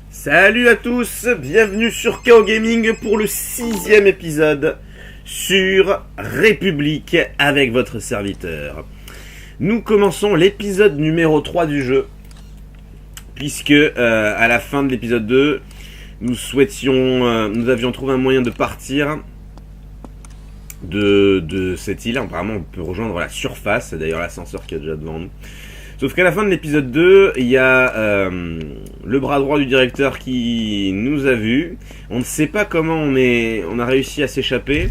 Salut à tous, bienvenue sur KO Gaming pour le 6e épisode sur République avec votre serviteur. Nous commençons l'épisode numéro 3 du jeu, puisque à la fin de l'épisode 2, nous avions trouvé un moyen de partir de cette île. Apparemment on peut rejoindre la surface, c'est d'ailleurs l'ascenseur qui est déjà devant nous. Sauf qu'à la fin de l'épisode 2, il y a le bras droit du directeur qui nous a vus. On ne sait pas comment on a réussi à s'échapper.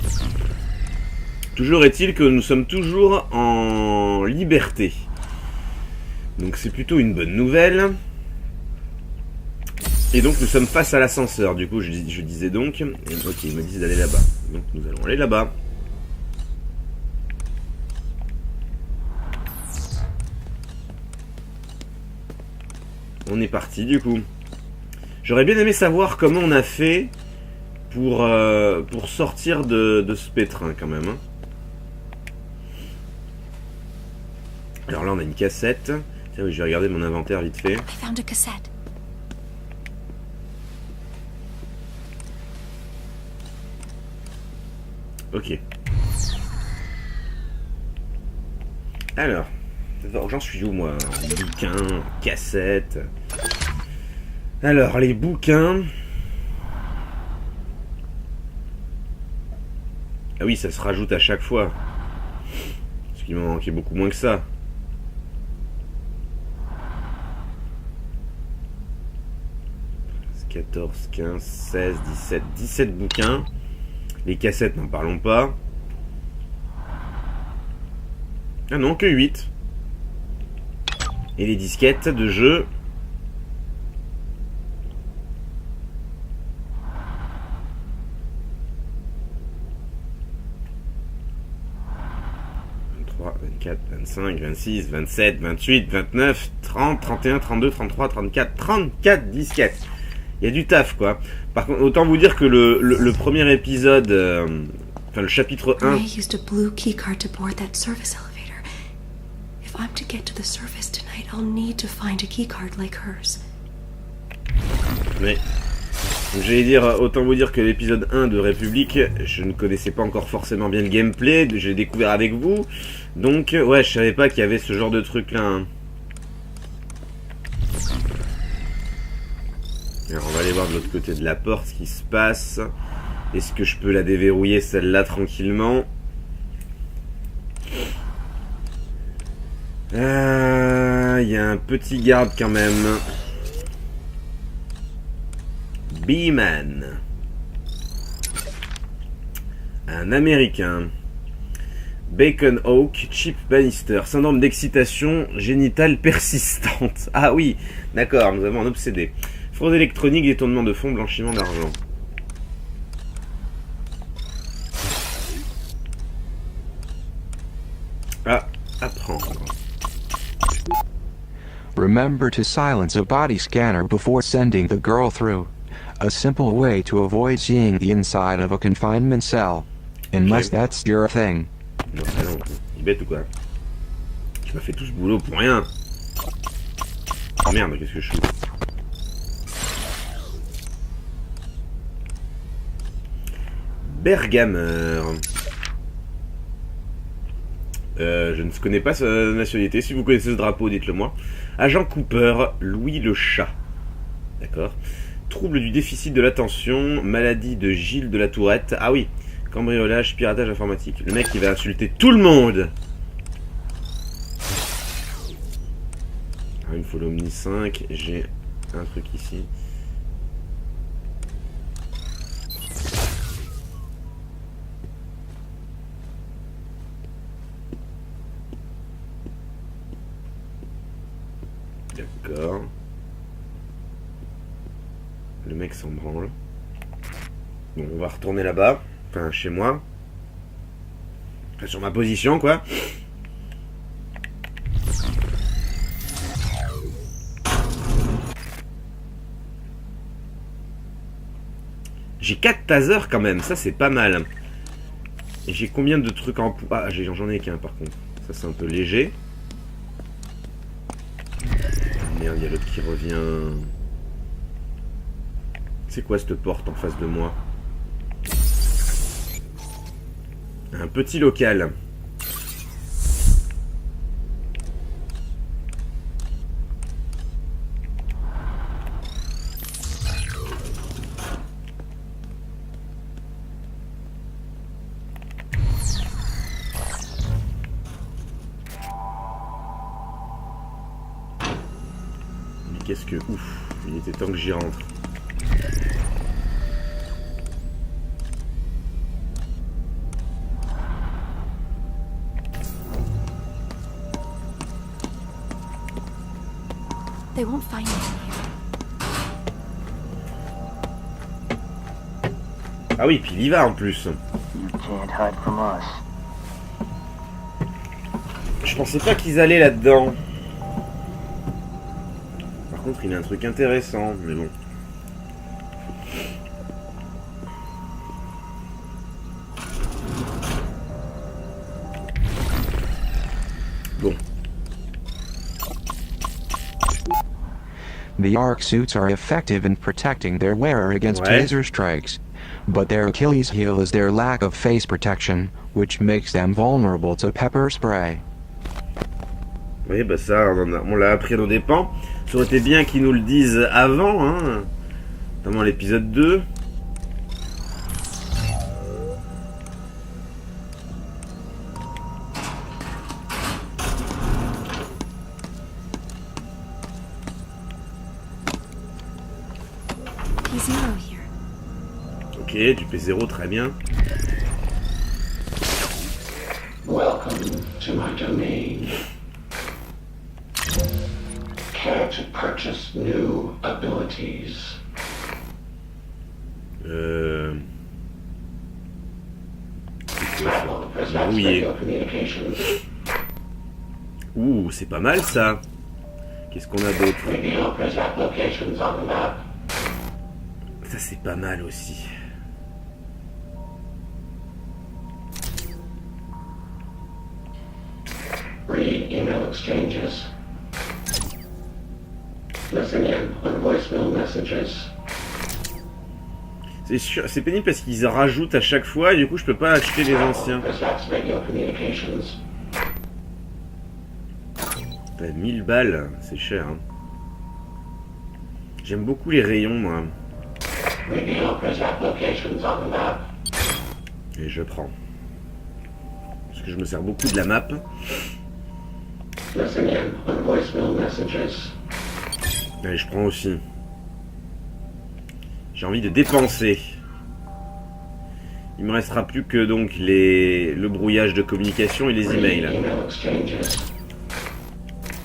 Toujours est-il que nous sommes toujours en liberté. Donc c'est plutôt une bonne nouvelle. Et donc nous sommes face à l'ascenseur. Du coup je disais donc... Ok, ils me disent d'aller là-bas. Donc nous allons aller là-bas. On est parti du coup. J'aurais bien aimé savoir comment on a fait pour sortir de ce pétrin quand même. Hein. Alors là on a une cassette. Tiens, oui, je vais regarder mon inventaire vite fait. Ok. Alors. J'en suis où moi? Bouquins, cassettes. Alors les bouquins. Ah oui, ça se rajoute à chaque fois. Parce qu'il m'en manquait beaucoup moins que ça. « 14, 15, 16, 17... 17 bouquins. Les cassettes, n'en parlons pas. Ah non, que 8. Et les disquettes de jeu. « 23, 24, 25, 26, 27, 28, 29, 30, 31, 32, 33, 34... 34 disquettes. Il y a du taf, quoi. Par contre, autant vous dire que le premier épisode... le chapitre 1... If I'm to get to the surface tonight, I'll need to find a keycard like hers. Mais j'allais dire, autant vous dire que l'épisode 1 de République, je ne connaissais pas encore forcément bien le gameplay, j'ai découvert avec vous. Donc ouais, je savais pas qu'il y avait ce genre de truc là. Hein. Alors on va aller voir de l'autre côté de la porte ce qui se passe. Est-ce que je peux la déverrouiller celle-là tranquillement? Il y a un petit garde quand même. B-Man. Un américain. Bacon Oak, Chip Bannister. Syndrome d'excitation génitale persistante. Ah oui, d'accord, nous avons un obsédé. Fraude électronique, détournement de fonds, blanchiment d'argent. Ah, apprendre. Remember to silence a body scanner before sending the girl through. A simple way to avoid seeing the inside of a confinement cell. Unless that's your thing. Non, ah non, il est bête ou quoi? Tu m'as fait tout ce boulot pour rien. Oh merde, qu'est-ce que je fous? Bergameur. Je ne connais pas sa nationalité. Si vous connaissez ce drapeau, dites-le moi. Agent Cooper, Louis le chat. D'accord. Trouble du déficit de l'attention, maladie de Gilles de la Tourette. Ah oui, cambriolage, piratage informatique. Le mec qui va insulter tout le monde. Ah, il me faut l'Omni 5. J'ai un truc ici. D'accord. Le mec s'en branle. Bon, on va retourner là-bas. Enfin, chez moi. Enfin, sur ma position, quoi. J'ai 4 tasers quand même. Ça, c'est pas mal. Et j'ai combien de trucs en... Ah, j'en ai qu'un, par contre. Ça, c'est un peu léger. Merde, il y a l'autre qui revient. C'est quoi cette porte en face de moi? Un petit local. Qu'est-ce que... Ouf, il était temps que j'y rentre. They won't find me here. Ah oui, puis il y va en plus. You can't hide from us. Je pensais pas qu'ils allaient là-dedans. Par contre, il a un truc intéressant, mais bon. Bon. The arc suits are effective in protecting their wearer against taser strikes, but their Achilles heel is their lack of face protection, which makes them vulnerable to pepper spray. Oui, bah ça, on l'a appris à nos dépens. Ça aurait été bien qu'ils nous le disent avant, hein, notamment l'épisode 2. P0 here. Ok, du P0, très bien. Welcome to my domain. Care to purchase new abilities? Travel presents Oui. radio communications. Ouh, c'est pas mal ça. Qu'est-ce qu'on a d'autre? Radio present locations on the map. Ça c'est pas mal aussi. Read email exchanges. Listen in on voicemail messages. C'est pénible parce qu'ils en rajoutent à chaque fois et du coup je peux pas acheter les anciens. Presents radio communications. T'as 1000 balles, c'est cher. Hein. J'aime beaucoup les rayons moi. Radio present locations on the map. Et je prends. Parce que je me sers beaucoup de la map. Listen in on voicemail messages. Allez, je prends aussi. J'ai envie de dépenser. Il me restera plus que donc le brouillage de communication et les Read emails. email exchanges.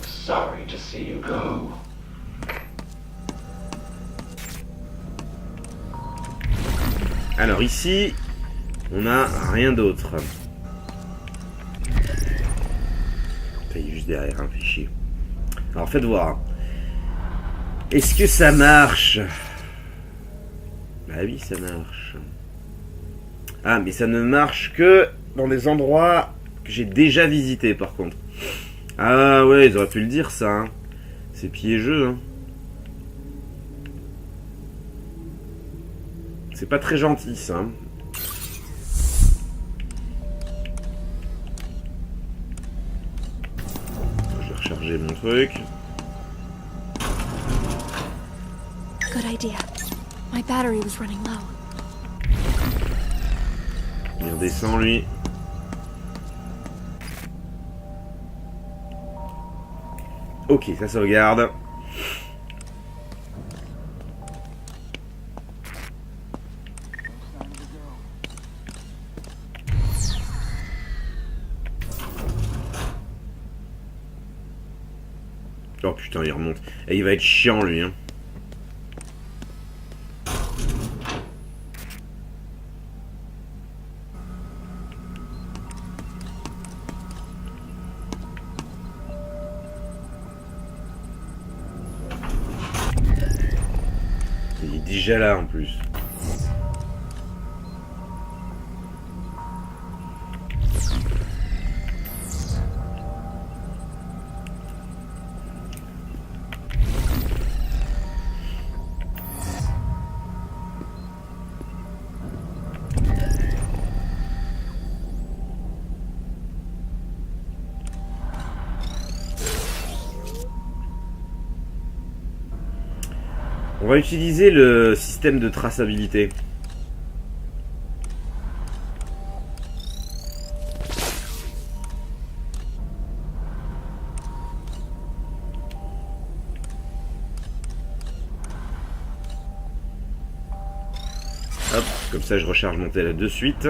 Sorry to see you go. Alors ici, on n'a rien d'autre. Ça y est, juste derrière, hein, fait chier. Alors faites voir. Est-ce que ça marche? Bah oui, ça marche. Ah, mais ça ne marche que dans des endroits que j'ai déjà visité par contre. Ah ouais, ils auraient pu le dire ça. Hein. C'est piégeux. Hein. C'est pas très gentil ça. Hein. Je vais recharger mon truc. Good idea. My battery was running low. Il redescend lui. Ok, ça sauvegarde. Oh putain, il remonte. Et il va être chiant lui. Hein. Il est déjà là en plus. On va utiliser le système de traçabilité. Hop, comme ça je recharge mon tel de suite.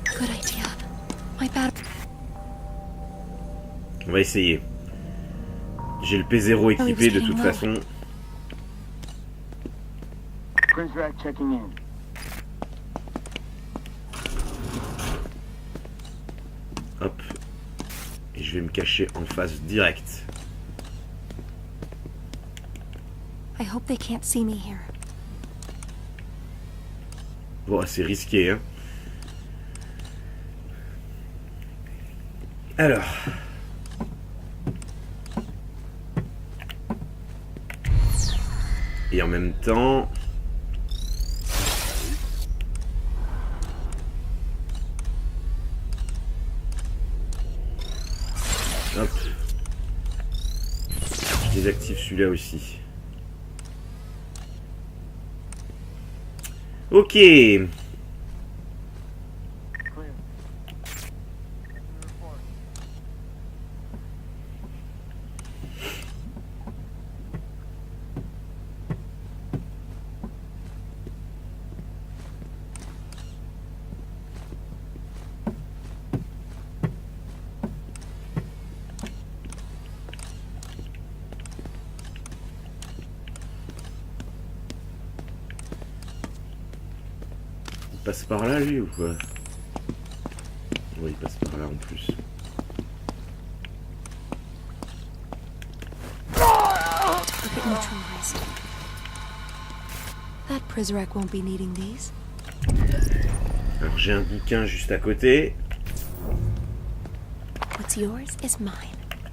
Good idea. My battery. On va essayer. J'ai le P0 équipé de toute façon. Cruiser checking in. Hop. Et je vais me cacher en face direct. I hope they can't see me here. Bon, c'est risqué, hein. Alors. Et en même temps... Hop. Je désactive celui-là aussi. Ok. Il passe par là lui ou quoi? Oui, il passe par là en plus. Look at neutralized. That Prizrak won't be needing these. Alors j'ai un bouquin juste à côté. What's yours is mine.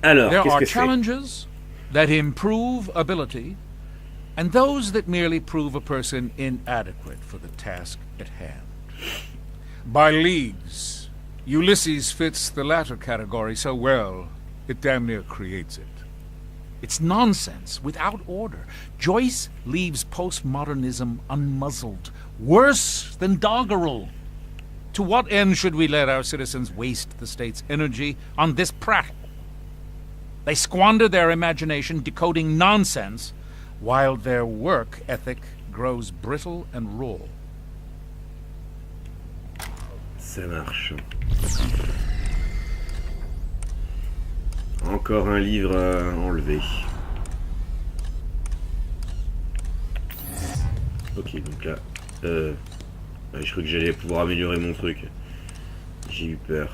Alors, There qu'est-ce are que c'est? challenges that improve ability, and those that merely prove a person inadequate for the task at hand. By leagues, Ulysses fits the latter category so well, it damn near creates it. It's nonsense, without order. Joyce leaves postmodernism unmuzzled, worse than doggerel. To what end should we let our citizens waste the state's energy on this prattle? They squander their imagination decoding nonsense, while their work ethic grows brittle and raw. Ça marche. Encore un livre enlevé. Ok, donc là... ouais, je crois que j'allais pouvoir améliorer mon truc. J'ai eu peur.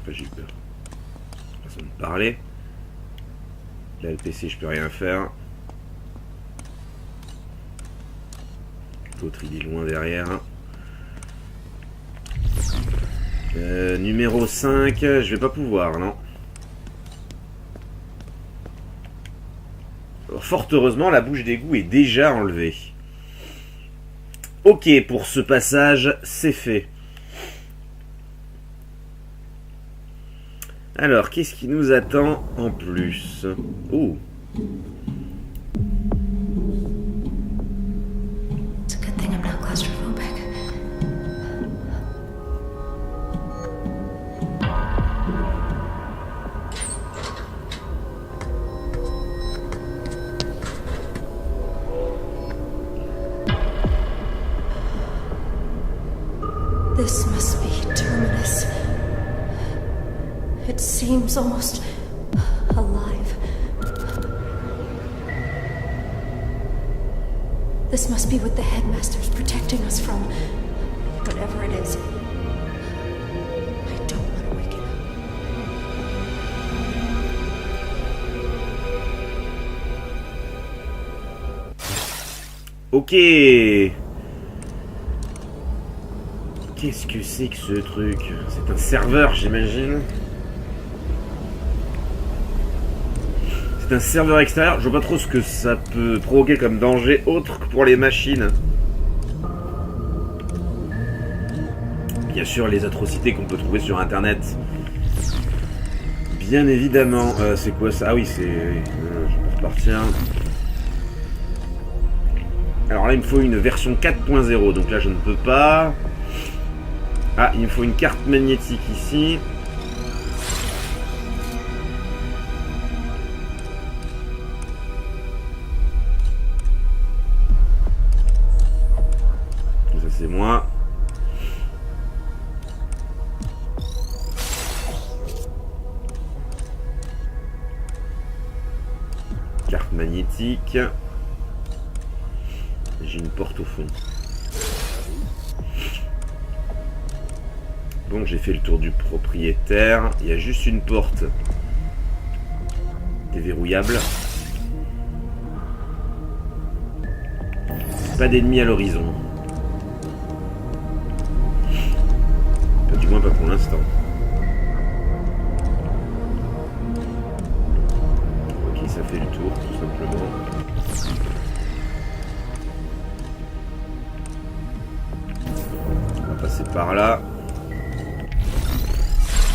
Enfin, j'ai eu peur. Façon de parler. Là, le PC, je peux rien faire. L'autre, il est loin derrière. Numéro 5, je vais pas pouvoir, non. Alors, fort heureusement, la bouche d'égout est déjà enlevée. Ok, pour ce passage, c'est fait. Alors, qu'est-ce qui nous attend en plus? Oh. It's a good thing I'm not claustrophobic. This must be Terminus. It seems almost alive. This must be what the headmaster's protecting us from. Whatever it is. I don't want to wake it up. Ok. Qu'est-ce que c'est que ce truc? C'est un serveur, j'imagine. C'est un serveur extérieur. Je vois pas trop ce que ça peut provoquer comme danger autre que pour les machines. Bien sûr, les atrocités qu'on peut trouver sur internet. Bien évidemment. C'est quoi ça? Ah oui, c'est... je peux repartir. Alors là, il me faut une version 4.0. Donc là, je ne peux pas... Ah, il me faut une carte magnétique ici. Ça, c'est moi. Carte magnétique. J'ai une porte au fond. Bon, j'ai fait le tour du propriétaire. Il y a juste une porte déverrouillable. Pas d'ennemis à l'horizon. Du moins pas pour l'instant. Ok, ça fait le tour, tout simplement. On va passer par là.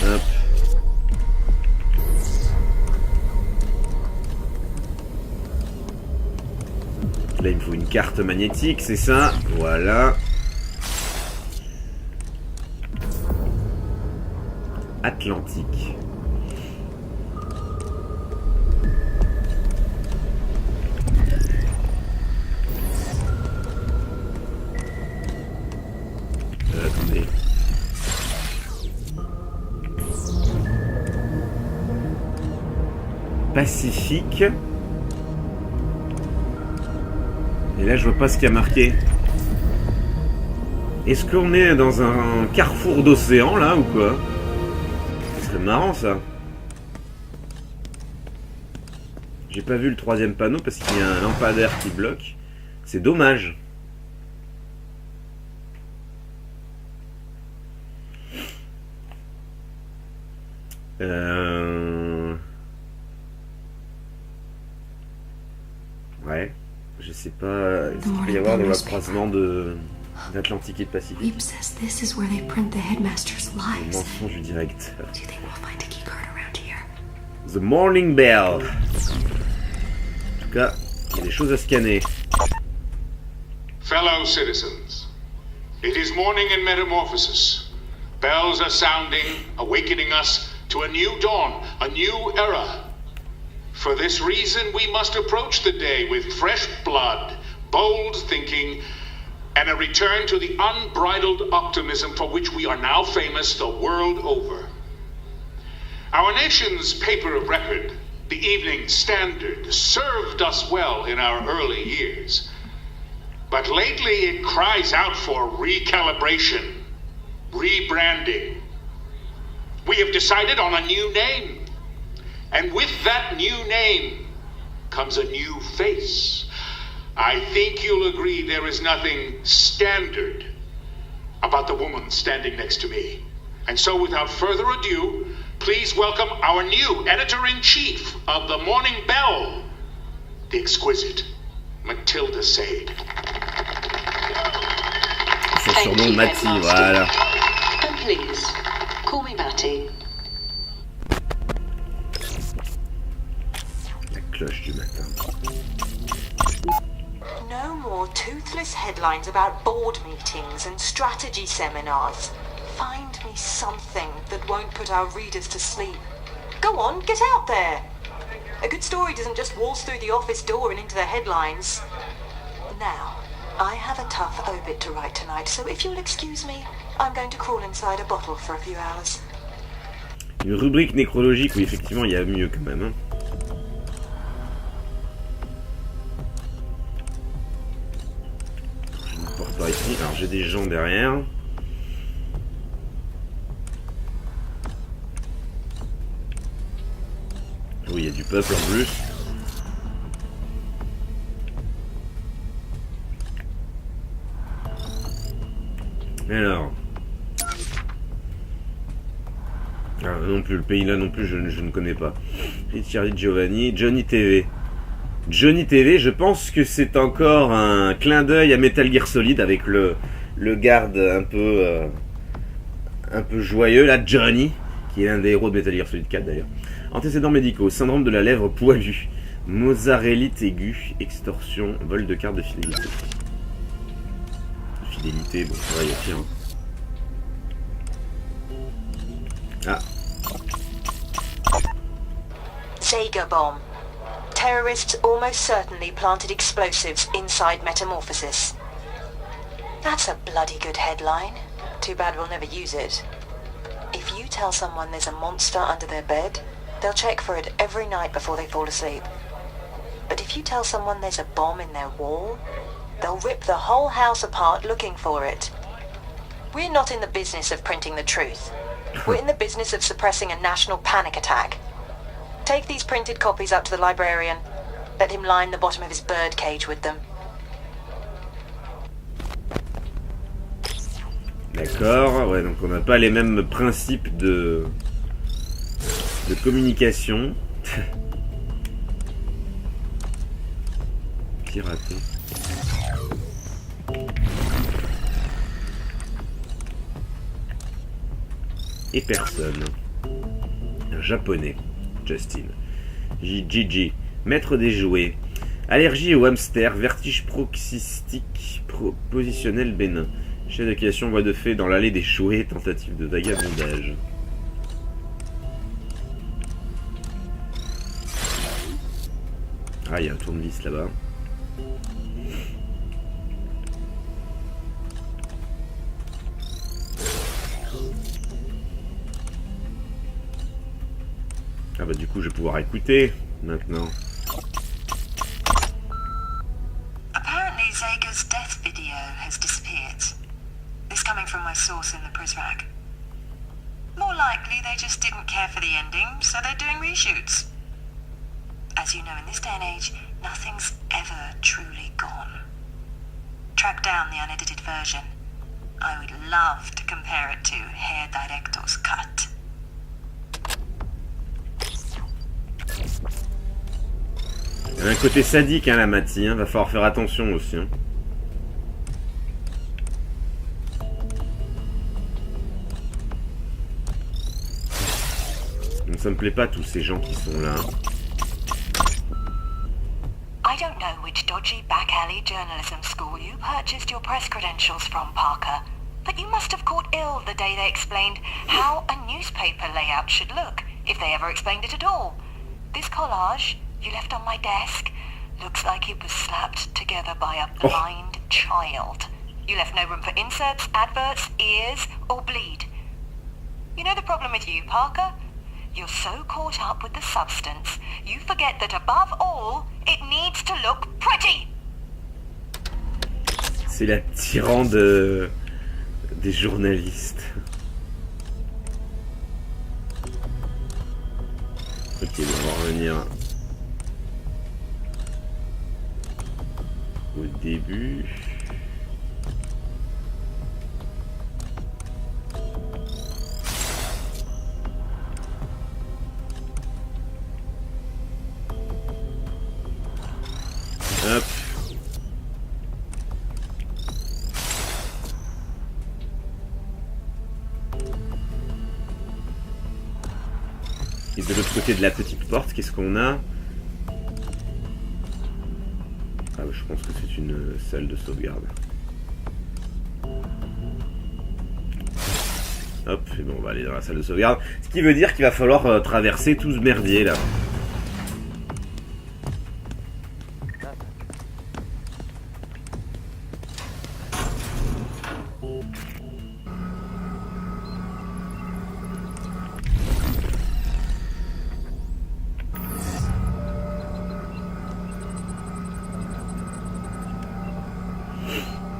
Hop. Là, il me faut une carte magnétique, c'est ça. Voilà. Atlantique. Attendez. Pacifique. Et là, je vois pas ce qu'il y a marqué. Est-ce qu'on est dans un carrefour d'océan, là, ou quoi? Ce serait marrant, ça. J'ai pas vu le troisième panneau parce qu'il y a un lampadaire qui bloque. C'est dommage. Ouais, je sais pas. Est-ce qu'il peut y avoir des croisements d'Atlantique et de Pacifique? Weep says this is where they print the headmaster's Le lies. mensonge du directeur. Do you think we'll find a keycard around here? The Morning Bell. En tout cas, il y a des choses à scanner. Fellow citizens, it is morning in Métamorphose. Bells are sounding, awakening us to a new dawn, a new era. For this reason, we must approach the day with fresh blood, bold thinking, and a return to the unbridled optimism for which we are now famous the world over. Our nation's paper of record, the Evening Standard, served us well in our early years. But lately it cries out for recalibration, rebranding. We have decided on a new name. And with that new name comes a new face. I think you'll agree there is nothing standard about the woman standing next to me. And so without further ado, please welcome our new editor-in-chief of the Morning Bell, the exquisite Matilda Sade. Son surnom Matty, voilà. And please, call me Matty. La cloche du matin. No more toothless headlines about board meetings and strategy seminars. Find me something that won't put our readers to sleep. Go on, get out there. A good story doesn't just waltz through the office door and into the headlines. Now, I have a tough obit to write tonight, so if you'll excuse me, I'm going to crawl inside a bottle for a few hours. Une rubrique nécrologique, oui, effectivement, il y a mieux quand même. Hein. Je ne porte pas ici. Alors, j'ai des gens derrière. Oui, il y a du peuple en plus. Alors. Non plus, le pays là non plus, je ne connais pas. Ricciardi Giovanni, Johnny TV. Johnny TV, je pense que c'est encore un clin d'œil à Metal Gear Solid avec le garde un peu joyeux, là, Johnny, qui est l'un des héros de Metal Gear Solid 4 d'ailleurs. Antécédents médicaux, syndrome de la lèvre poilue, mozzarellite aiguë, extorsion, vol de carte de fidélité. Fidélité, bon, ça va, il y a pire. Hein. Ah. Sega bomb. Terrorists almost certainly planted explosives inside Métamorphose. That's a bloody good headline. Too bad we'll never use it. If you tell someone there's a monster under their bed, they'll check for it every night before they fall asleep. But if you tell someone there's a bomb in their wall, they'll rip the whole house apart looking for it. We're not in the business of printing the truth. We're in the business of suppressing a national panic attack. Take these printed copies up to the librarian. Let him line the bottom of his bird cage with them. D'accord, ouais, donc on n'a pas les mêmes principes de communication. Pirater. Et personne. Un japonais, Justin. Gigi, maître des jouets. Allergie au hamster, vertige proxystique, positionnel bénin. Chef d'accusation, voie de fait dans l'allée des jouets, tentative de vagabondage. Ah, il y a un tournevis là-bas. Ah bah du coup je vais pouvoir écouter maintenant. Apparently Zega's death video has disappeared. This coming from my source in the press rack. More likely they just didn't care for the ending, so they're doing reshoots. As you know, in this day and age, nothing's ever truly gone. Track down the unedited version. I would love to compare it to Herr Director's cut. Il y a un côté sadique, hein, la Matty, hein. Va falloir faire attention aussi. Hein. Donc ça me plaît pas tous ces gens qui sont là. I don't know which dodgy back alley journalism school you purchased your press credentials from, Parker, but you must have caught ill the day they explained how a newspaper layout should look, if they ever explained it at all. This collage you left on my desk looks like it was slapped together by a blind child. You left no room for inserts, adverts, ears, or bleed. You know the problem with you, Parker? You're so caught up with the substance, you forget that above all, it needs to look pretty. C'est la tyran des journalistes. Ok, bon, on va revenir au début. Et de l'autre côté de la petite porte, qu'est-ce qu'on a? Ah, je pense que c'est une salle de sauvegarde. Hop, et bon, on va aller dans la salle de sauvegarde. Ce qui veut dire qu'il va falloir traverser tout ce merdier là.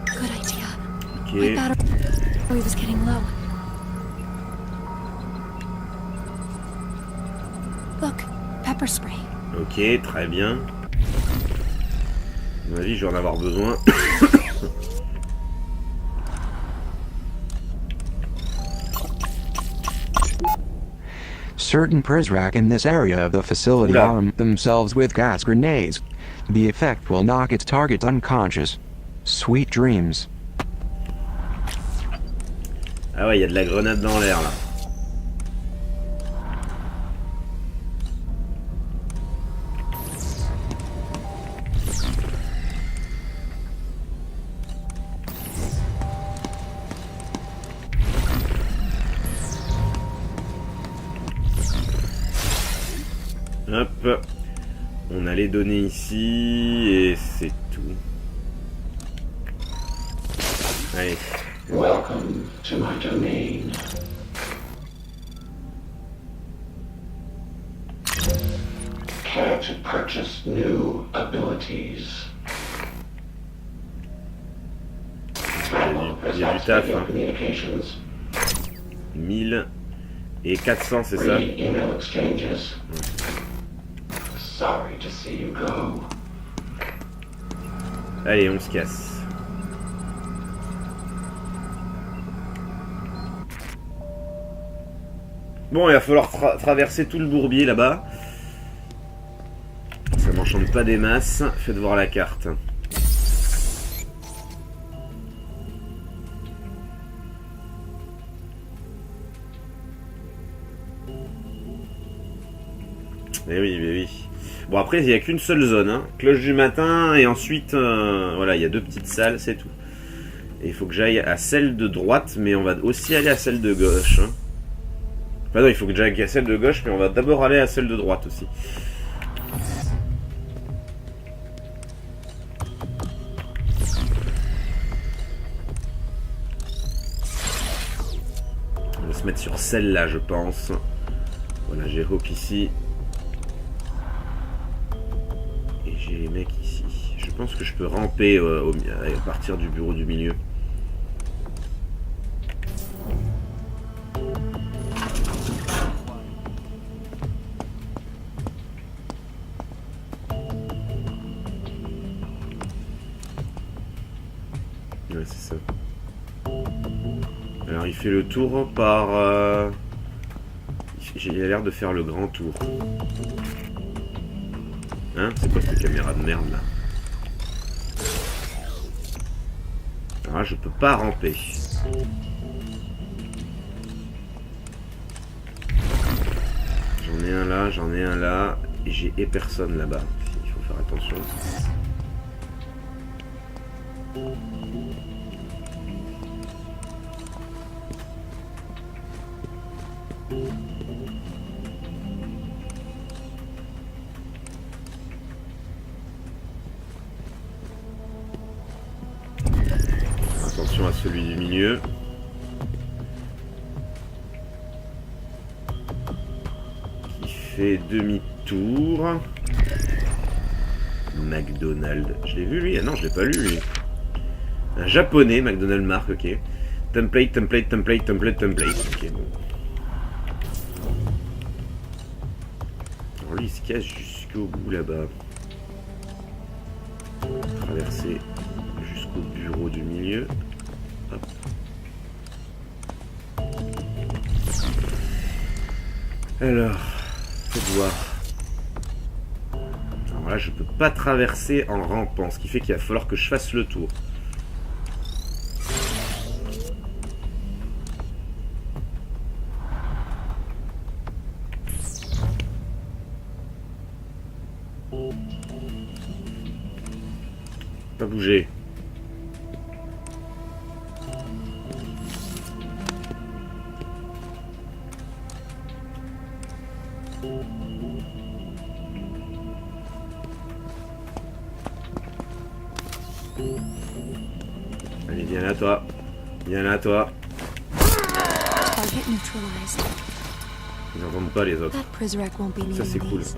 Good idea. Ok. My battery was getting low. Look, pepper spray. Ok, très bien. À mon avis, je vais en avoir besoin. Certain Prizrak in this area of the facility Oula. arm themselves with gas grenades. The effect will knock its target unconscious. Sweet dreams. Ah ouais, il y a de la grenade dans l'air là. Hop, on a les données ici et c'est tout. Allez. Welcome to my domain. Care to purchase new abilities? Il y a du taf, hein. Communications. 1000 et 400, c'est ça? Free email exchanges. Sorry to see you go. Allez, on se casse. Bon, il va falloir traverser tout le bourbier là-bas. Ça m'enchante pas des masses. Faites voir la carte. Eh oui, mais oui. Bon, après, il n'y a qu'une seule zone. Hein. Cloche du matin, et ensuite, voilà, il y a 2 petites salles, c'est tout. Et il faut que j'aille à celle de droite, mais on va aussi aller à celle de gauche. Hein. Enfin non, il faut que j'aille à celle de gauche, mais on va d'abord aller à celle de droite aussi. On va se mettre sur celle-là, je pense. Voilà, j'ai Hope ici. Et j'ai les mecs ici. Je pense que je peux ramper à partir du bureau du milieu. Ouais, c'est ça. Alors il fait le tour par... Il a l'air de faire le grand tour. Hein? C'est quoi cette caméra de merde là? Alors là, je peux pas ramper. J'en ai un là, j'en ai un là. Et j'ai personne là-bas. Il faut faire attention. Attention à celui du milieu. Qui fait demi-tour. McDonald's. Je l'ai vu lui? Ah non, je l'ai pas lu lui. Un japonais, McDonald's marque, ok. Template, template, template, template, template. Ok, bon. Alors lui, il se casse jusqu'au bout là-bas. Traverser jusqu'au bureau du milieu. Hop. Alors, faites voir. Alors là, je peux pas traverser en rampant, ce qui fait qu'il va falloir que je fasse le tour. Bouger. Allez, viens là, toi. Viens là, toi. Target neutralized. Ils n'entendent pas les autres. That Prizrek won't be Ça, c'est needing cool. these.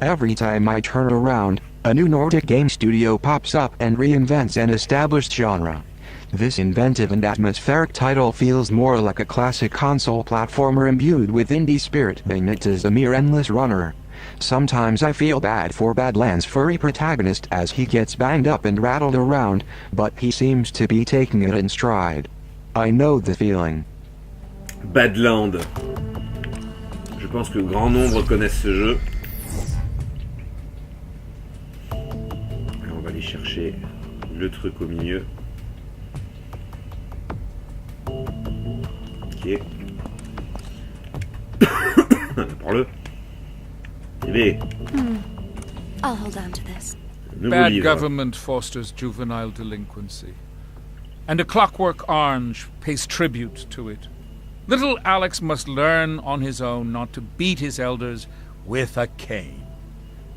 Every time I turn around, a new Nordic game studio pops up and reinvents an established genre. This inventive and atmospheric title feels more like a classic console platformer imbued with indie spirit than it is a mere endless runner. Sometimes I feel bad for Badland's furry protagonist as he gets banged up and rattled around, but he seems to be taking it in stride. I know the feeling. Badland. Je pense que grand nombre connaissent ce jeu. Alors on va aller chercher le truc au milieu. Ok. Prends-le. Bébé. I'll hold on to this. Nouveau Bad livre. government fosters juvenile delinquency. And a clockwork orange pays tribute to it. Little Alex must learn on his own not to beat his elders with a cane.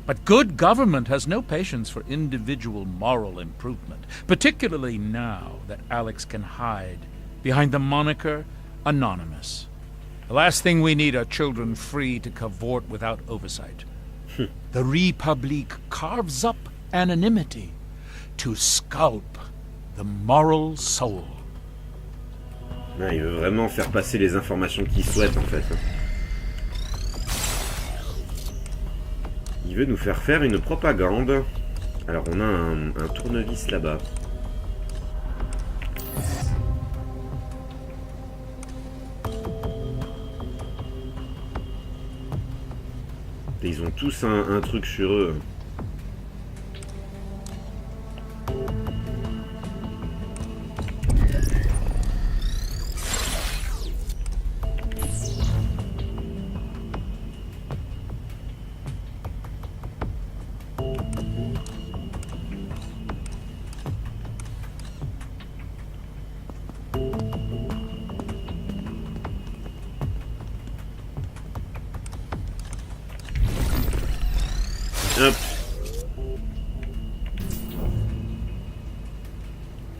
But good government has no patience for individual moral improvement, particularly now that Alex can hide behind the moniker Anonymous. The last thing we need are children free to cavort without oversight. The République carves up anonymity to sculpt the moral soul. Ouais, il veut vraiment faire passer les informations qu'il souhaite en fait. Il veut nous faire faire une propagande. Alors on a un tournevis là-bas. Et ils ont tous un truc sur eux. Hop.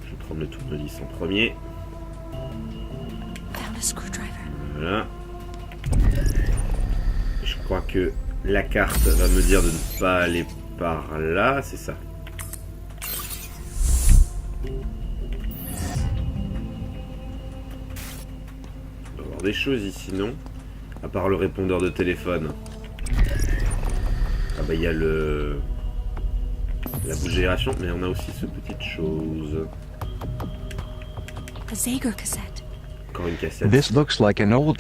Je vais prendre le tournevis en premier. Found a screwdriver. Voilà. Je crois que la carte va me dire de ne pas aller par là, c'est ça. On va avoir des choses ici, non? À part le répondeur de téléphone. Ah bah il y a la bouche d'aération, mais on a aussi ce petite chose. A Zager cassette. Encore une cassette. This looks like an old...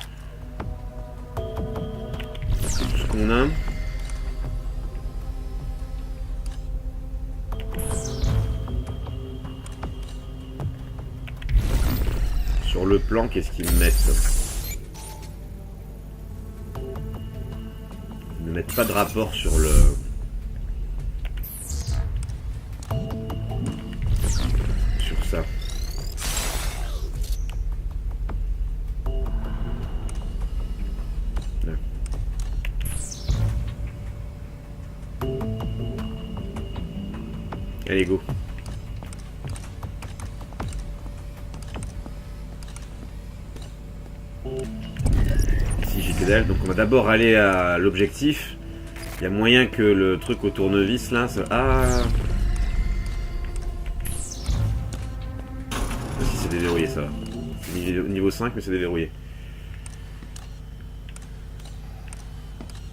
Tout ce qu'on a. Sur le plan, qu'est-ce qu'ils me mettent? Ils ne mettent pas de rapport sur le... sur ça. Là. Allez, go. Ici j'ai que dalle, donc on va d'abord aller à l'objectif. Il y a moyen que le truc au tournevis là, ça... Ah, si c'est déverrouillé ça va. C'est niveau 5 mais c'est déverrouillé.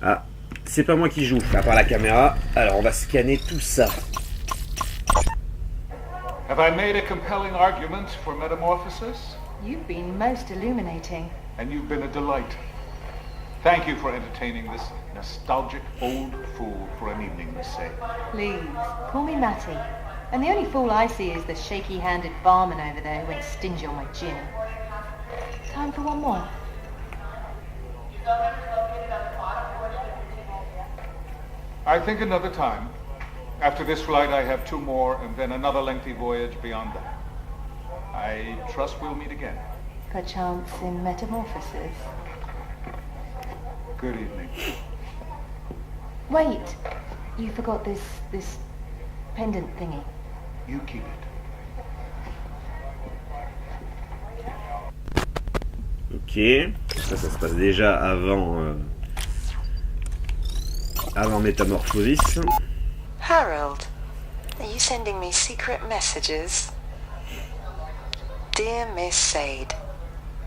Ah, c'est pas moi qui joue, à part la caméra. Alors on va scanner tout ça. Have I made a compelling argument for Métamorphose? You've been most illuminating. And you've been a delight. Thank you for entertaining this nostalgic old fool for an evening, Miss Say. Please, call me Matty. And the only fool I see is the shaky-handed barman over there who went stingy on my gin. Time for one more. I think another time, After this flight, I have 2 more, and then another lengthy voyage beyond that. I trust we'll meet again. Perchance in Metamorphoses. Good evening. Wait, you forgot this pendant thingy. You keep it. Ok, ça se passe déjà avant Métamorphose. Harold, are you sending me secret messages? Dear Miss Sade,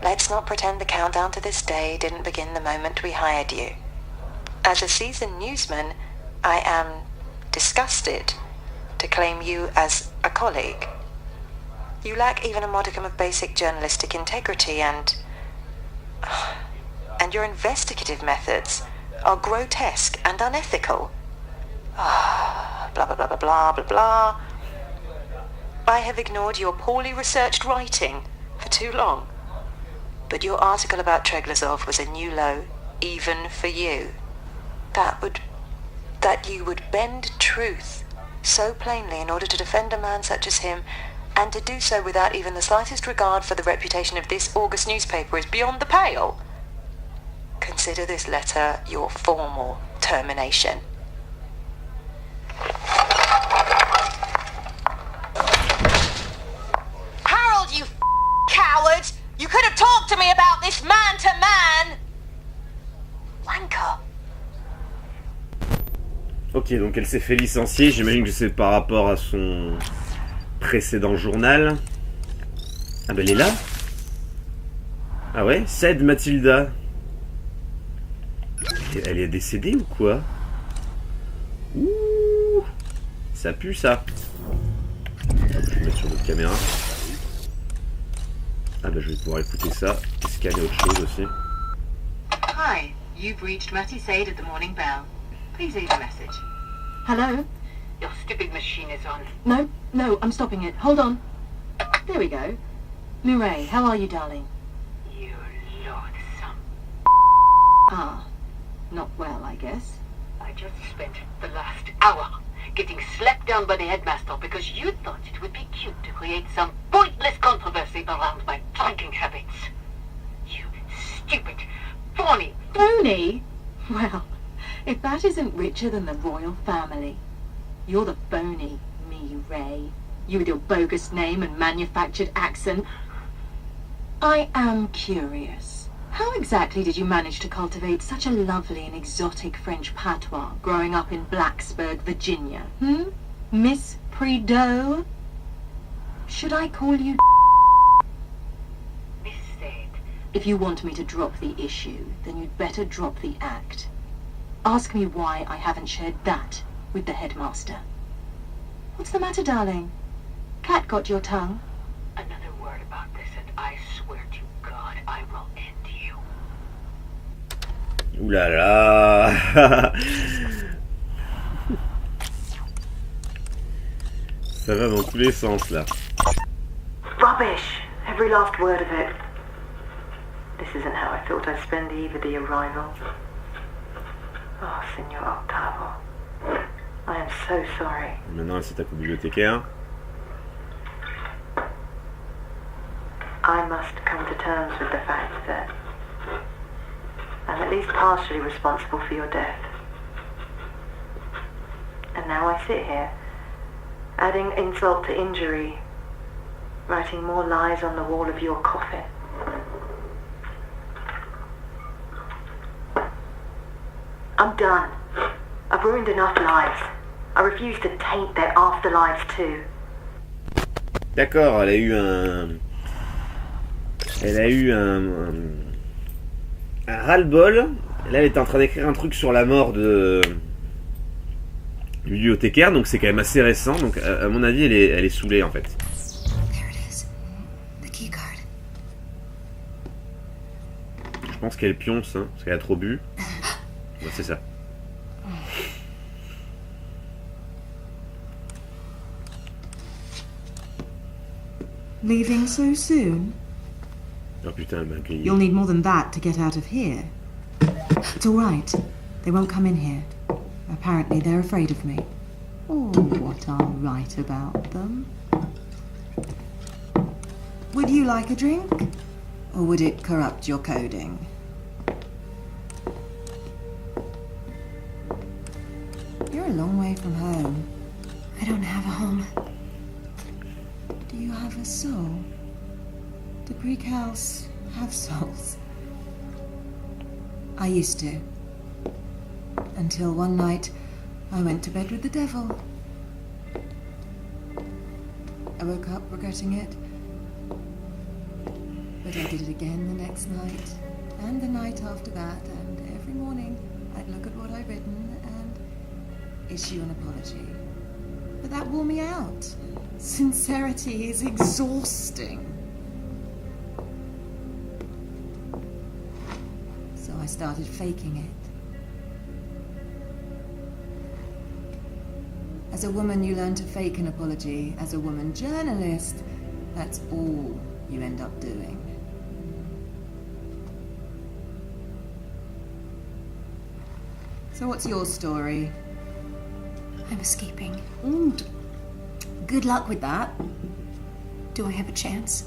let's not pretend the countdown to this day didn't begin the moment we hired you. As a seasoned newsman, I am disgusted to claim you as a colleague. You lack even a modicum of basic journalistic integrity, and your investigative methods are grotesque and unethical. Blah, blah, blah, blah, blah, blah, blah. I have ignored your poorly researched writing for too long. But your article about Treglazov was a new low, even for you. That you would bend truth so plainly in order to defend a man such as him, and to do so without even the slightest regard for the reputation of this August newspaper is beyond the pale. Consider this letter your formal termination. Harold, you coward! You could have talked to me about this man to man! Wanker. Ok, donc elle s'est fait licencier, j'imagine que c'est par rapport à son précédent journal. Ah bah elle est là. Ah ouais, Cède Mathilda. Elle est décédée ou quoi? Ouh, ça pue ça. Je vais mettre sur notre caméra. Ah bah je vais pouvoir écouter ça et scanner autre chose aussi. Hi, you've reached Matty Sade at the morning bell. Please leave a message. Hello? Your stupid machine is on. No, I'm stopping it. Hold on. There we go. Mireille, how are you, darling? You loathsome. Ah, not well, I guess. I just spent the last hour getting slapped down by the headmaster because you thought it would be cute to create some pointless controversy around my drinking habits. You stupid, phony. Phony? Well, if that isn't richer than the royal family. You're the phony, Mireille. You with your bogus name and manufactured accent. I am curious. How exactly did you manage to cultivate such a lovely and exotic French patois growing up in Blacksburg, Virginia? Miss Prideaux? Should I call you Miss Sade? If you want me to drop the issue, then you'd better drop the act. Ask me why I haven't shared that with the headmaster. What's the matter, darling? Cat got your tongue? Another word about this and I swear to God I will end you. Ouh là là. Ça va dans tous les sens là. Rubbish! Every last word of it. This isn't how I thought I'd spend the eve of the arrival. Oh, Signor Octavo. I am so sorry. Maintenant, elle s'attaque au bibliothécaire. I must come to terms with the fact that I'm at least partially responsible for your death. And now I sit here, adding insult to injury, writing more lies on the wall of your coffin. I'm done. I've ruined enough lives. I refuse to taint their afterlives too. D'accord, elle a eu un ras-le-bol. Là, elle est en train d'écrire un truc sur la mort du bibliothécaire, donc c'est quand même assez récent. Donc, à mon avis, elle est saoulée en fait. There it is. The key card. Je pense qu'elle pionce, hein, parce qu'elle a trop bu. Ouais, c'est ça. Leaving so soon? Oh putain, elle m'a accueilli. You'll need more than that to get out of here. It's all right. They won't come in here. Apparently they're afraid of me. or what are right about them. Would you like a drink? Or would it corrupt your coding? You're a long way from home. I don't have a home. Do you have a soul? Do precals have souls? I used to. Until one night, I went to bed with the devil. I woke up regretting it. But I did it again the next night, and the night after that, and every morning I'd look at what I'd written and issue an apology. But that wore me out. Sincerity is exhausting. So I started faking it. As a woman, you learn to fake an apology. As a woman journalist, that's all you end up doing. So what's your story? I'm escaping. Good luck with that. Do I have a chance?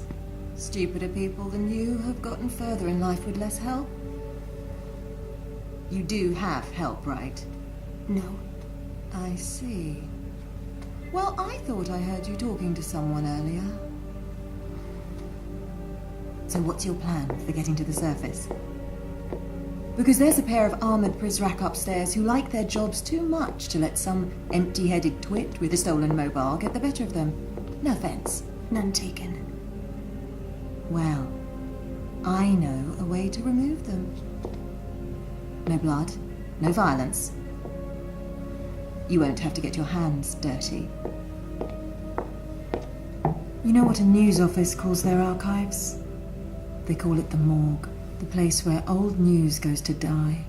Stupider people than you have gotten further in life with less help. You do have help, right? No. I see. Well, I thought I heard you talking to someone earlier. So what's your plan for getting to the surface? Because there's a pair of armoured Prizrak upstairs who like their jobs too much to let some empty-headed twit with a stolen mobile get the better of them. No offence. None taken. Well, I know a way to remove them. No blood, no violence. You won't have to get your hands dirty. You know what a news office calls their archives? They call it the morgue. The place where old news goes to die.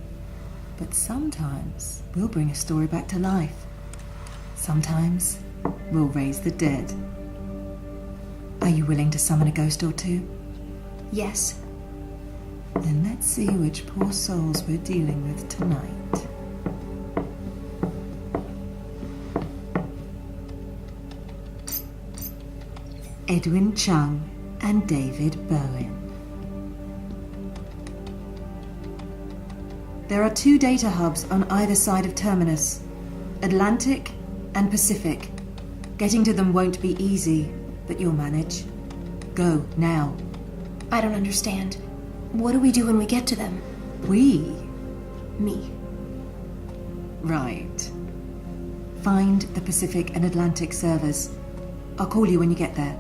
But sometimes we'll bring a story back to life. Sometimes we'll raise the dead. Are you willing to summon a ghost or two? Yes. Then let's see which poor souls we're dealing with tonight. Edwin Chung and David Bowen. There are 2 data hubs on either side of Terminus, Atlantic and Pacific. Getting to them won't be easy, but you'll manage. Go, now. I don't understand. What do we do when we get to them? We? Me. Right. Find the Pacific and Atlantic servers. I'll call you when you get there.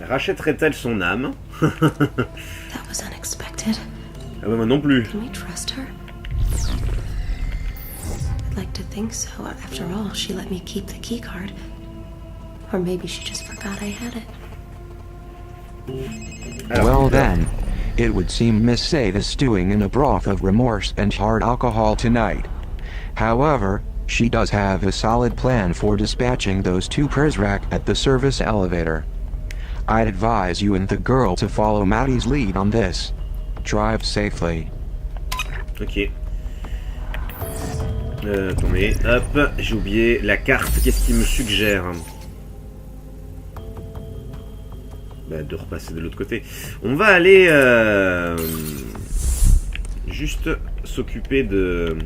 Rachèterait-elle son âme? That was unexpected. Ah ouais, moi non plus. Can we trust her? I'd like to think so. After all, she let me keep the keycard. Or maybe she just forgot I had it. Well then, it would seem Miss Sade is stewing in a broth of remorse and hard alcohol tonight. However, she does have a solid plan for dispatching those 2 Prizrak at the service elevator. I'd advise you and the girl to follow Maddie's lead on this. Drive safely. Ok. Attendez, hop, j'ai oublié la carte. Qu'est-ce qu'il me suggère? Bah, de repasser de l'autre côté. On va aller juste s'occuper de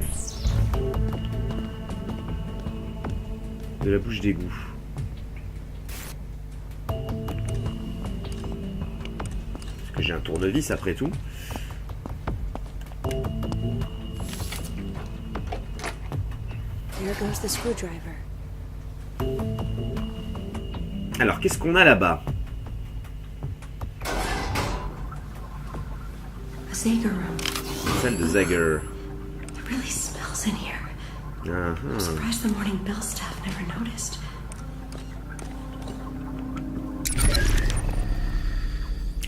la bouche d'égout. Parce que j'ai un tournevis après tout. There goes the screwdriver. Alors, qu'est-ce qu'on a là-bas? A Zager room. Salle de Zager. It really smells in here. I'm surprised the morning bell staff never noticed.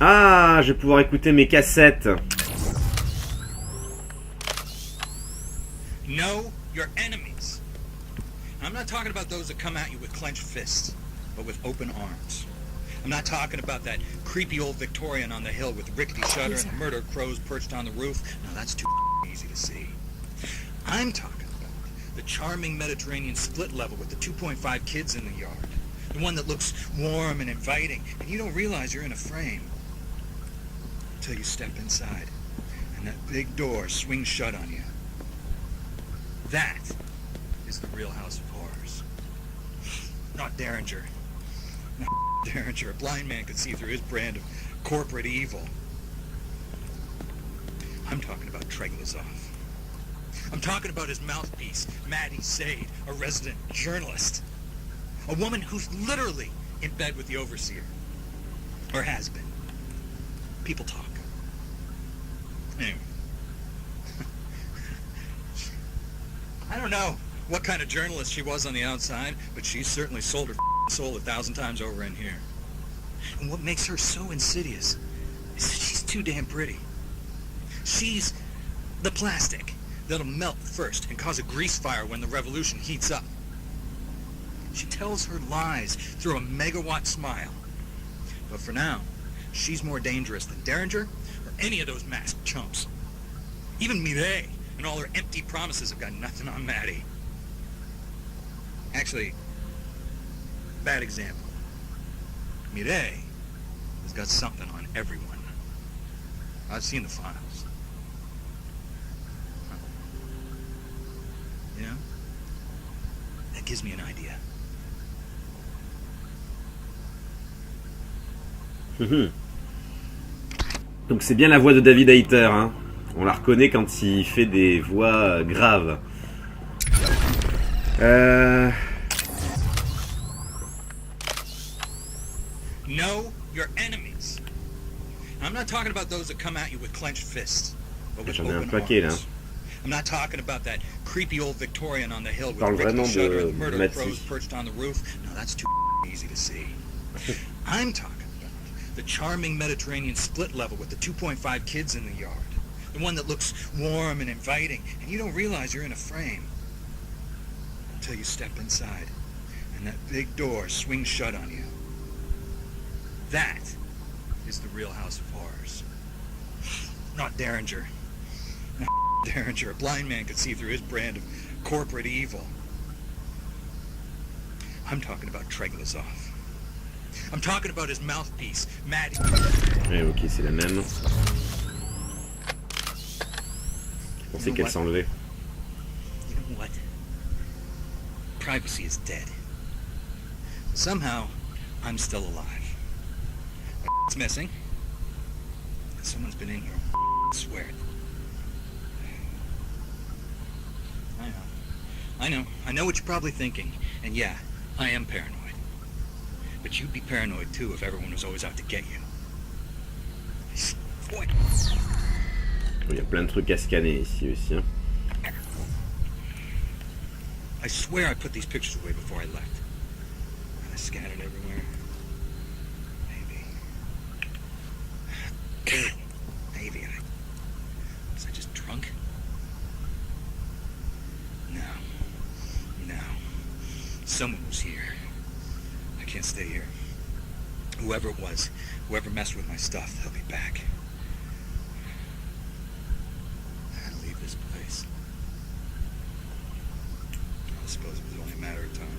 Ah, je vais pouvoir écouter mes cassettes. Know your enemies. I'm not talking about those that come at you with clenched fists, but with open arms. I'm not talking about that creepy old Victorian on the hill with rickety shutter and the murdered crows perched on the roof. No, that's too easy to see. I'm talking about the charming Mediterranean split level with the 2.5 kids in the yard. The one that looks warm and inviting, and you don't realize you're in a frame until you step inside and that big door swings shut on you. That is the real House of Horrors. Not Derringer. Not Derringer. A blind man could see through his brand of corporate evil. I'm talking about Treglazov. I'm talking about his mouthpiece, Maddie Sade, a resident journalist. A woman who's literally in bed with the overseer. Or has been. People talk. Anyway. I don't know what kind of journalist she was on the outside, but she's certainly sold her soul 1,000 times over in here. And what makes her so insidious is that she's too damn pretty. She's the plastic that'll melt first and cause a grease fire when the revolution heats up. She tells her lies through a megawatt smile. But for now, she's more dangerous than Derringer or any of those masked chumps. Even Mireille and all her empty promises have got nothing on Maddie. Actually, bad example. Mireille has got something on everyone. I've seen the files. You know? That gives me an idea. Donc c'est bien la voix de David Hayter, hein. On la reconnaît quand il fait des voix graves. Know your enemies. I'm not talking about those that come at you with clenched fists, but with open arms. I'm not talking about that creepy old Victorian on the hill with rickety shutter and the murdered crows perched on the roof. No, that's too easy to see. I'm talking about the charming Mediterranean split level with the 2.5 kids in the yard. The one that looks warm and inviting, and you don't realize you're in a frame until you step inside and that big door swings shut on you. That is the real House of Horrors. Not Derringer. Not Derringer. A blind man could see through his brand of corporate evil. I'm talking about Treglazov. I'm talking about his mouthpiece, Maddie. Ouais, ok, c'est la même. Je pensais qu'elle s'enlevait. You know what? Privacy is dead. Somehow, I'm still alive. It's missing. Someone's been in here. I swear it. I know what you're probably thinking. And yeah, I am paranoid. But you'd be paranoid too if everyone was always out to get you. Boy. Il y a plein de trucs à scanner ici aussi. Hein. I swear I put these pictures away before I left. I scattered everywhere. Maybe was I just drunk? No. Someone was here. I can't stay here. Whoever it was, whoever messed with my stuff, they'll be back. I gotta leave this place. I suppose it was only a matter of time.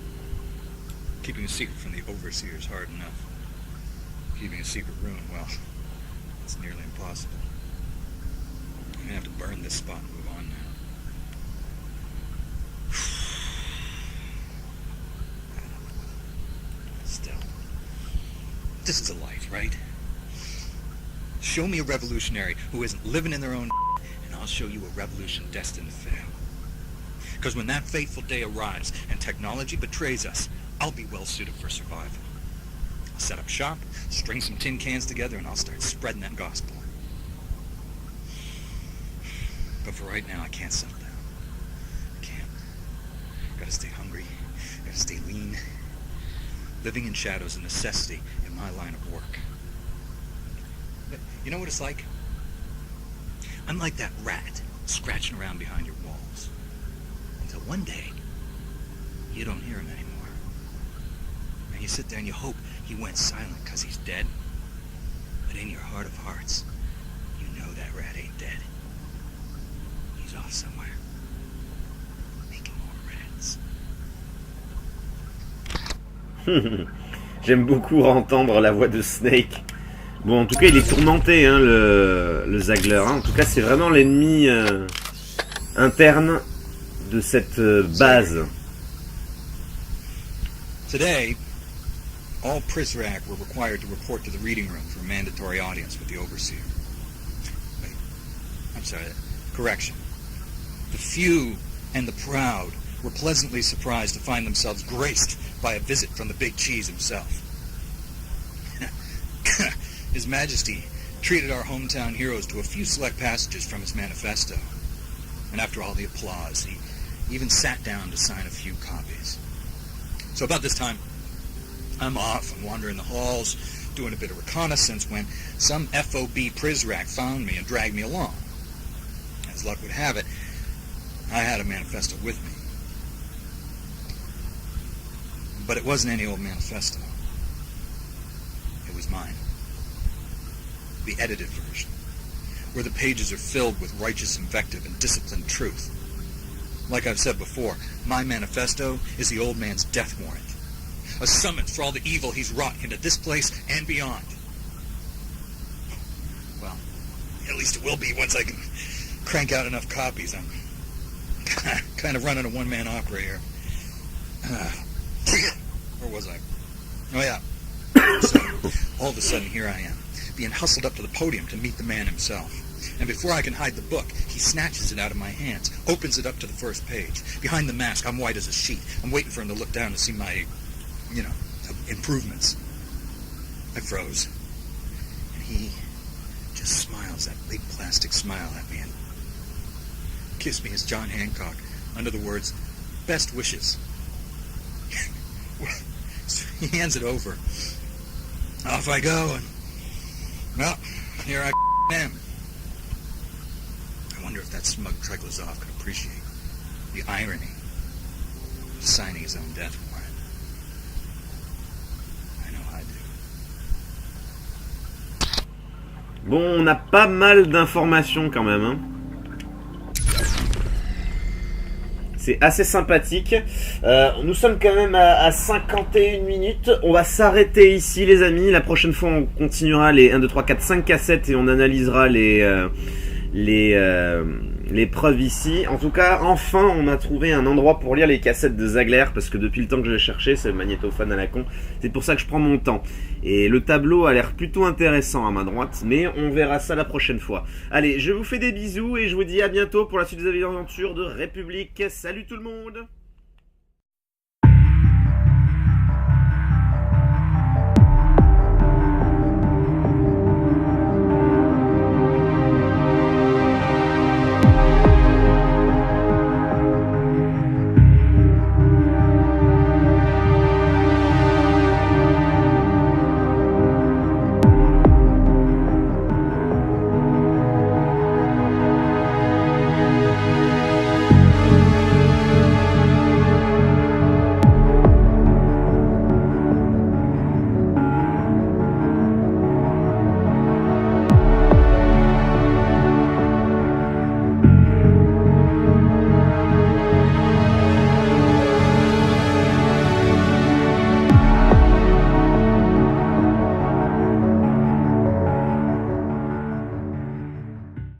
Keeping a secret from the overseer is hard enough. Keeping a secret room, well, it's nearly impossible. I'm gonna have to burn this spot and move on now. Still, this is a life, right? Show me a revolutionary who isn't living in their own and I'll show you a revolution destined to fail. Because when that fateful day arrives and technology betrays us, I'll be well suited for survival. I'll set up shop, string some tin cans together, and I'll start spreading that gospel. But for right now, I can't settle down. I can't. Gotta stay hungry. Gotta stay lean. Living in shadow is a necessity in my line of work. But you know what it's like? I'm like that rat scratching around behind your walls. Until one day, you don't hear him anymore. And you sit there and you hope he went silent because he's dead. But in your heart of hearts, you know that rat ain't dead. He's off somewhere, making more rats. J'aime beaucoup entendre la voix de Snake. Bon, en tout cas, il est tourmenté, hein, le Zagler. Hein. En tout cas, c'est vraiment l'ennemi interne de cette base. Today, all Prizrak were required to report to the reading room for a mandatory audience with the overseer. Wait, I'm sorry, correction. The few and the proud were pleasantly surprised to find themselves graced by a visit from the big cheese himself. His Majesty treated our hometown heroes to a few select passages from his manifesto. And after all the applause, he even sat down to sign a few copies. So about this time, I'm off and wandering the halls, doing a bit of reconnaissance when some FOB Prizrak found me and dragged me along. As luck would have it, I had a manifesto with me. But it wasn't any old manifesto. It was mine. The edited version, where the pages are filled with righteous invective and disciplined truth. Like I've said before, my manifesto is the old man's death warrant. A summons for all the evil he's wrought into this place and beyond. Well, at least it will be once I can crank out enough copies. I'm kind of running a one-man opera here. Where was I? Oh yeah. So, all of a sudden, here I am, being hustled up to the podium to meet the man himself. And before I can hide the book, he snatches it out of my hands, opens it up to the first page. Behind the mask, I'm white as a sheet. I'm waiting for him to look down to see my, improvements. I froze. And he just smiles, that big plastic smile at me, and kissed me as John Hancock under the words, "Best wishes." So he hands it over. Off I go, and, well, here I am. I wonder if that smug Triglazoff could appreciate the irony of signing his own death warrant. I know I do. Bon, on a pas mal d'informations quand même, hein. C'est assez sympathique. Nous sommes quand même à 51 minutes. On va s'arrêter ici, les amis. La prochaine fois, on continuera les 1, 2, 3, 4, 5 cassettes et on analysera les preuves ici. En tout cas, enfin, on a trouvé un endroit pour lire les cassettes de Zagler, parce que depuis le temps que je les cherchais, c'est le magnétophone à la con. C'est pour ça que je prends mon temps. Et le tableau a l'air plutôt intéressant à ma droite, mais on verra ça la prochaine fois. Allez, je vous fais des bisous et je vous dis à bientôt pour la suite des aventures de République. Salut tout le monde!